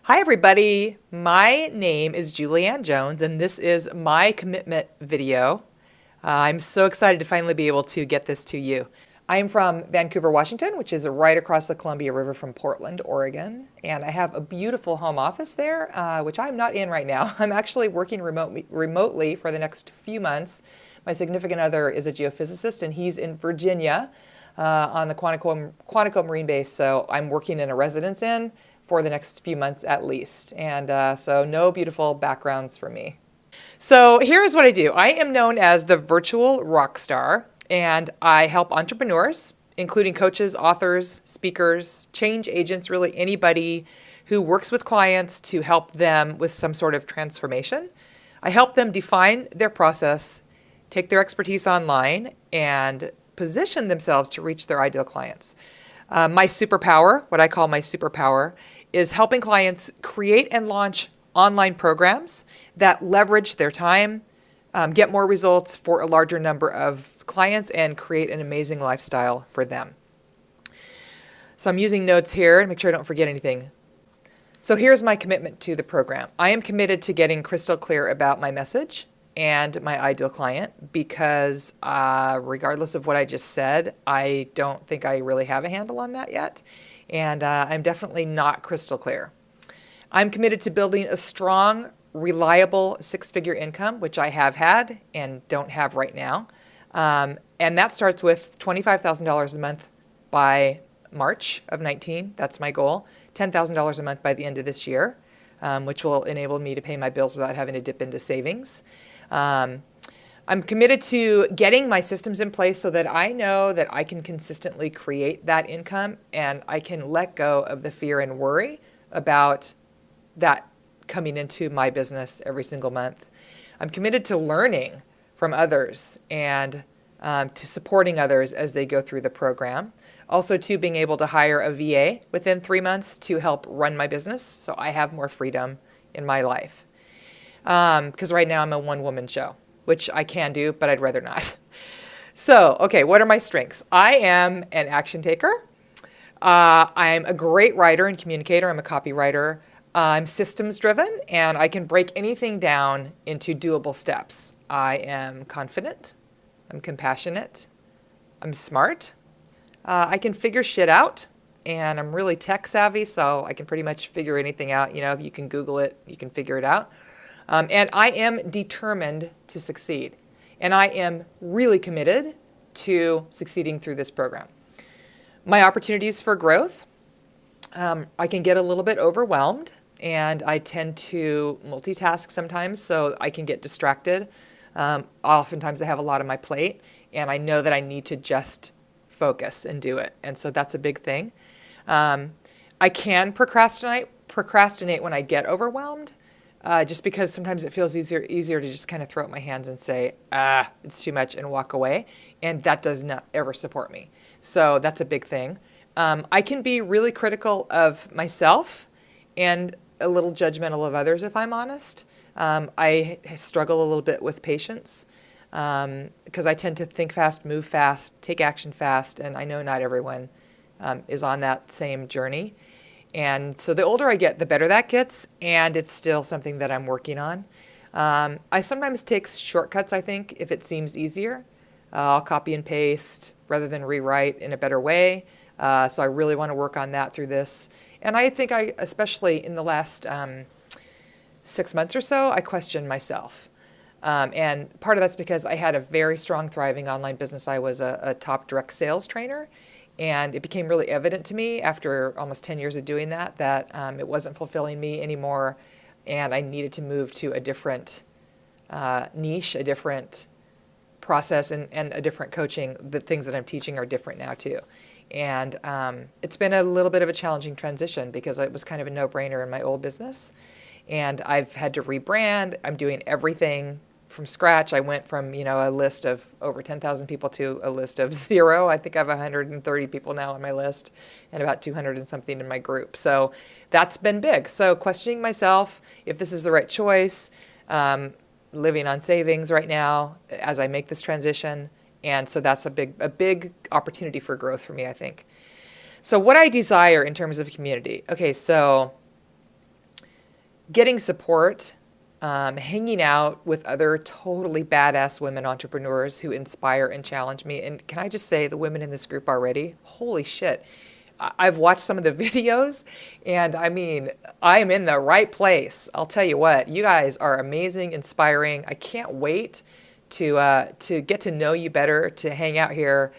Hi, everybody. My name is Julianne Jones, and this is my commitment video. I'm so excited to finally be able to get this to you. I am from Vancouver, Washington, which is right across the Columbia River from Portland, Oregon. And I have a beautiful home office there, which I'm not in right now. I'm actually working remotely for the next few months. My significant other is a geophysicist, and he's in Virginia on the Quantico Marine Base. So I'm working in a residence inn for the next few months at least. And so no beautiful backgrounds for me. So here's what I do. I am known as the virtual rock star, and I help entrepreneurs, including coaches, authors, speakers, change agents, really anybody who works with clients to help them with some sort of transformation. I help them define their process, take their expertise online, and position themselves to reach their ideal clients. My superpower, what I call my superpower, is helping clients create and launch online programs that leverage their time, get more results for a larger number of clients, and create an amazing lifestyle for them. So I'm using notes here to make sure I don't forget anything. So here's my commitment to the program. I am committed to getting crystal clear about my message and my ideal client because regardless of what I just said, I don't think I really have a handle on that yet. And I'm definitely not crystal clear. I'm committed to building a strong, reliable six-figure income, which I have had and don't have right now. And that starts with $25,000 a month by March of 19. That's my goal. $10,000 a month by the end of this year, which will enable me to pay my bills without having to dip into savings. I'm committed to getting my systems in place so that I know that I can consistently create that income and I can let go of the fear and worry about that coming into my business every single month. I'm committed to learning from others and to supporting others as they go through the program. Also to being able to hire a VA within 3 months to help run my business so I have more freedom in my life. Because right now I'm a one-woman show, which I can do, but I'd rather not. So, okay, what are my strengths? I am an action taker. I'm a great writer and communicator. I'm a copywriter. I'm systems driven, and I can break anything down into doable steps. I am confident. I'm compassionate. I'm smart. I can figure shit out, and I'm really tech savvy, so I can pretty much figure anything out. You know, if you can Google it, you can figure it out. And I am determined to succeed. And I am really committed to succeeding through this program. My opportunities for growth, I can get a little bit overwhelmed and I tend to multitask sometimes, so I can get distracted. Oftentimes I have a lot on my plate and I know that I need to just focus and do it. And so that's a big thing. I can procrastinate when I get overwhelmed. Just because sometimes it feels easier to just kind of throw up my hands and say, it's too much and walk away. And that does not ever support me. So that's a big thing. I can be really critical of myself and a little judgmental of others, if I'm honest. I struggle a little bit with patience because I tend to think fast, move fast, take action fast. And I know not everyone is on that same journey. And so the older I get, the better that gets, and it's still something that I'm working on. I sometimes take shortcuts, I think, if it seems easier. I'll copy and paste rather than rewrite in a better way. So I really want to work on that through this. And I think especially in the last 6 months or so, I questioned myself. And part of that's because I had a very strong, thriving online business. I was a top direct sales trainer. And it became really evident to me after almost 10 years of doing that it wasn't fulfilling me anymore. And I needed to move to a different niche, a different process, and a different coaching. The things that I'm teaching are different now too. And it's been a little bit of a challenging transition because it was kind of a no-brainer in my old business. And I've had to rebrand. I'm doing everything from scratch. I went from, a list of over 10,000 people to a list of 0. I think I have 130 people now on my list and about 200 and something in my group. So that's been big. So questioning myself, if this is the right choice, living on savings right now as I make this transition. And so that's a big opportunity for growth for me, I think. So what I desire in terms of community. Okay, so getting support, hanging out with other totally badass women entrepreneurs who inspire and challenge me. And can I just say, the women in this group already, holy shit. I've watched some of the videos, and I mean, I am in the right place. I'll tell you what, you guys are amazing, inspiring. I can't wait to get to know you better, to hang out here,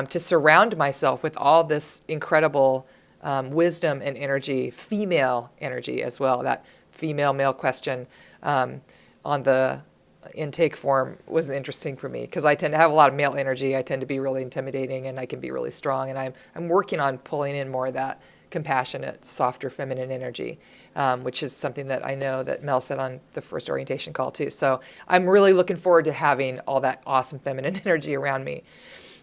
to surround myself with all this incredible wisdom and energy, female energy as well. That female-male question on the intake form was interesting for me because I tend to have a lot of male energy. I tend to be really intimidating, and I can be really strong. And I'm working on pulling in more of that compassionate, softer, feminine energy, which is something that I know that Mel said on the first orientation call too. So I'm really looking forward to having all that awesome feminine energy around me.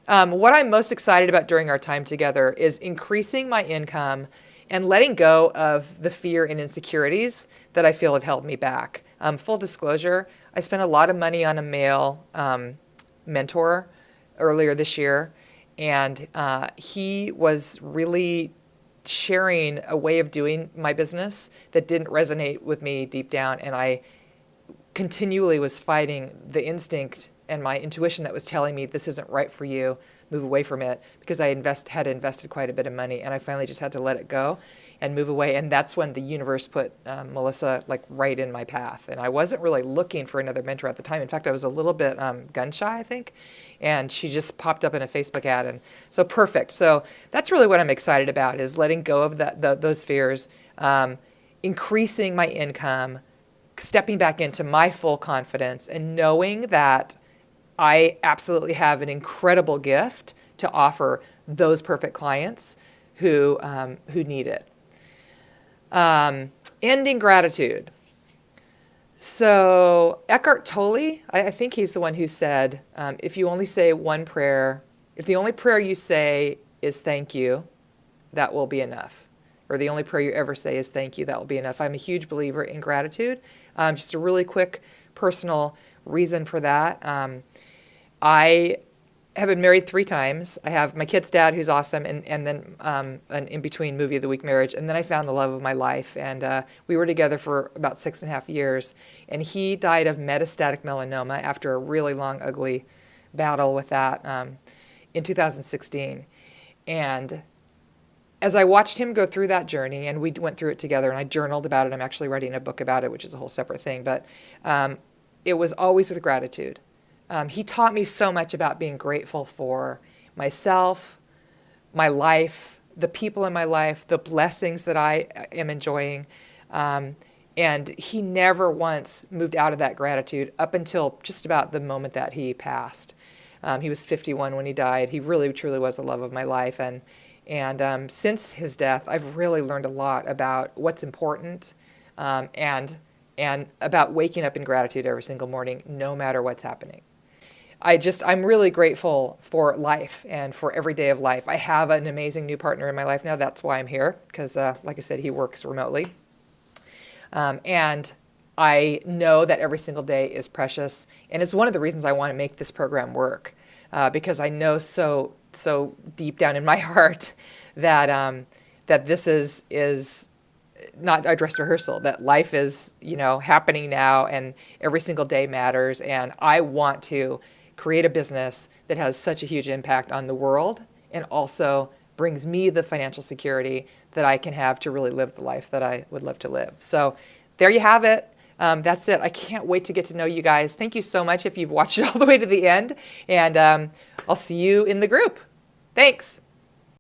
What I'm most excited about during our time together is increasing my income and letting go of the fear and insecurities that I feel have held me back. Full disclosure, I spent a lot of money on a male mentor earlier this year, and he was really sharing a way of doing my business that didn't resonate with me deep down, and I continually was fighting the instinct and my intuition that was telling me this isn't right for you, move away from it, because I had invested quite a bit of money, and I finally just had to let it go and move away. And that's when the universe put Melissa like right in my path. And I wasn't really looking for another mentor at the time. In fact, I was a little bit gun shy, I think. And she just popped up in a Facebook ad. And so perfect. So that's really what I'm excited about, is letting go of those fears, increasing my income, stepping back into my full confidence, and knowing that I absolutely have an incredible gift to offer those perfect clients who need it. Ending gratitude. So Eckhart Tolle, I think he's the one who said, if you only say one prayer, if the only prayer you say is thank you, that will be enough. Or the only prayer you ever say is thank you, that will be enough. I'm a huge believer in gratitude. Just a really quick personal reason for that. I have been married 3 times. I have my kid's dad, who's awesome, and then an in-between movie of the week marriage. And then I found the love of my life. And we were together for about 6.5 years. And he died of metastatic melanoma after a really long, ugly battle with that in 2016. And as I watched him go through that journey, and we went through it together, and I journaled about it. I'm actually writing a book about it, which is a whole separate thing. But it was always with gratitude. He taught me so much about being grateful for myself, my life, the people in my life, the blessings that I am enjoying. And he never once moved out of that gratitude up until just about the moment that he passed. He was 51 when he died. He really, truly was the love of my life. And since his death, I've really learned a lot about what's important and about waking up in gratitude every single morning, no matter what's happening. I'm really grateful for life and for every day of life. I have an amazing new partner in my life now. That's why I'm here, because like I said, he works remotely. And I know that every single day is precious. And it's one of the reasons I want to make this program work, because I know so deep down in my heart that this is not a dress rehearsal, that life is, happening now, and every single day matters. And I want to create a business that has such a huge impact on the world and also brings me the financial security that I can have to really live the life that I would love to live. So there you have it. That's it. I can't wait to get to know you guys. Thank you so much if you've watched it all the way to the end. And I'll see you in the group. Thanks.